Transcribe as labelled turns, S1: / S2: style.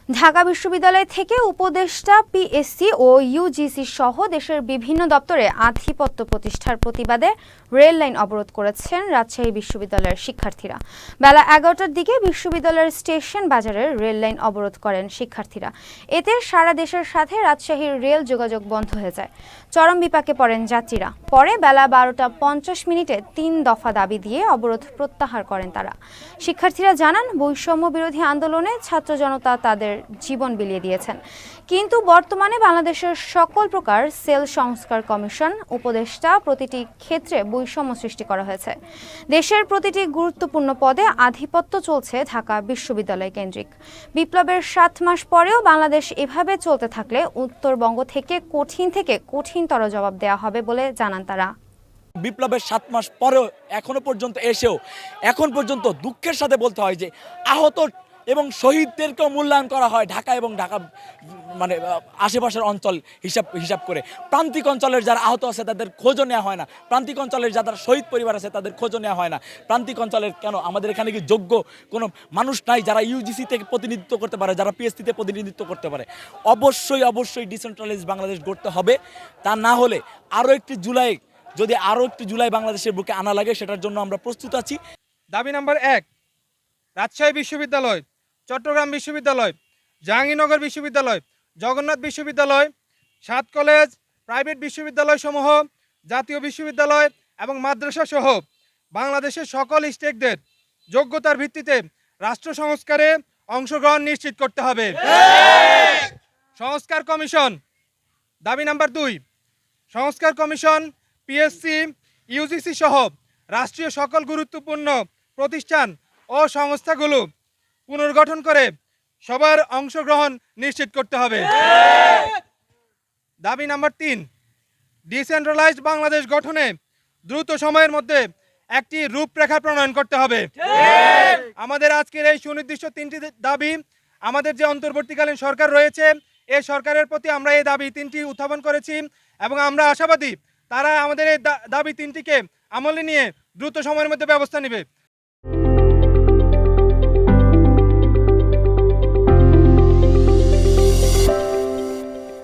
S1: ঢাকা বিশ্ববিদ্যালয় থেকে উপদেষ্টা, পিএসসি ও ইউজিসি সহ দেশের বিভিন্ন দপ্তরে আধিপত্য প্রতিষ্ঠার প্রতিবাদে রেল লাইন অবরোধ করেছেন রাজশাহী বিশ্ববিদ্যালয়ের শিক্ষার্থীরা। বেলা 11টার দিকে বিশ্ববিদ্যালয়ের স্টেশন বাজারের রেল লাইন অবরোধ করেন শিক্ষার্থীরা। এতে সারা দেশের সাথে রাজশাহীর রেল যোগাযোগ বন্ধ হয়ে যায়। চরম বিপাকে পড়েন যাত্রীরা। পরে বেলা 12টা 50 মিনিটে 3 দফা দাবি দিয়ে অবরোধ প্রত্যাহার করেন তারা। শিক্ষার্থীরা জানান, বৈষম্য বিরোধী আন্দোলনে ছাত্র জনতা তাদের জীবন বিলিয়ে দিয়েছেন, কিন্তু বর্তমানে বাংলাদেশের সকল প্রকার সেল সংস্কার কমিশন, উপদেষ্টা প্রতিটি ক্ষেত্রে বৈষম্য সৃষ্টি করা হয়েছে। দেশের প্রতিটি গুরুত্বপূর্ণ পদে আধিপত্য চলছে ঢাকা বিশ্ববিদ্যালয় কেন্দ্রিক। বিপ্লবের 7 মাস পরেও বাংলাদেশ এভাবে চলতে থাকলে উত্তরবঙ্গ থেকে কঠিনতর জবাব দেওয়া হবে বলে জানান তারা।
S2: বিপ্লবের 7 মাস পরেও এখন পর্যন্ত দুঃখের সাথে বলতে হয় যে আহত এবং শহীদদেরকেও মূল্যায়ন করা হয় ঢাকা এবং ঢাকা মানে আশেপাশের অঞ্চল হিসাব করে। প্রান্তিক অঞ্চলের যারা আহত আছে তাদের খোঁজও নেওয়া হয় না। প্রান্তিক অঞ্চলের যারা শহীদ পরিবার আছে তাদের খোঁজও নেওয়া হয় না। প্রান্তিক অঞ্চলের কেন আমাদের এখানে কি যোগ্য কোনো মানুষ নাই যারা ইউজিসি থেকে প্রতিনিধিত্ব করতে পারে, যারা পিএসসিতে প্রতিনিধিত্ব করতে পারে? অবশ্যই ডিসেন্ট্রালাইজ বাংলাদেশ গড়তে হবে। তা না হলে আরও একটি জুলাই বাংলাদেশের বুকে আনা লাগে, সেটার জন্য আমরা প্রস্তুত আছি।
S3: দাবি নাম্বার 1, রাজশাহী বিশ্ববিদ্যালয়, চট্টগ্রাম বিশ্ববিদ্যালয়, জাহাঙ্গীরনগর বিশ্ববিদ্যালয়, জগন্নাথ বিশ্ববিদ্যালয়, 7 কলেজ, প্রাইভেট বিশ্ববিদ্যালয় সমূহ, জাতীয় বিশ্ববিদ্যালয় এবং মাদ্রাসা সহ বাংলাদেশের সকল স্টেকদের যোগ্যতার ভিত্তিতে রাষ্ট্র সংস্কারে অংশগ্রহণ নিশ্চিত করতে হবে। সংস্কার কমিশন। দাবি নাম্বার 2, সংস্কার কমিশন, পিএসসি, ইউজিসি সহ রাষ্ট্রীয় সকল গুরুত্বপূর্ণ প্রতিষ্ঠান ও সংস্থাগুলো পুনর্গঠন করে সবার অংশগ্রহণ নিশ্চিত করতে হবে। দাবি নাম্বার 3, ডিসেন্ট্রালাইজড বাংলাদেশ গঠনে দ্রুত সময়ের মধ্যে একটি রূপরেখা প্রণয়ন করতে হবে। আমাদের আজকের এই সুনির্দিষ্ট 3টি দাবি আমাদের যে অন্তর্বর্তীকালীন সরকার রয়েছে এই সরকারের প্রতি আমরা এই দাবি 3টি উত্থাপন করেছি এবং আমরা আশাবাদী তারা আমাদের এই দাবি 3টিকে আমলে নিয়ে দ্রুত সময়ের মধ্যে ব্যবস্থা নেবে।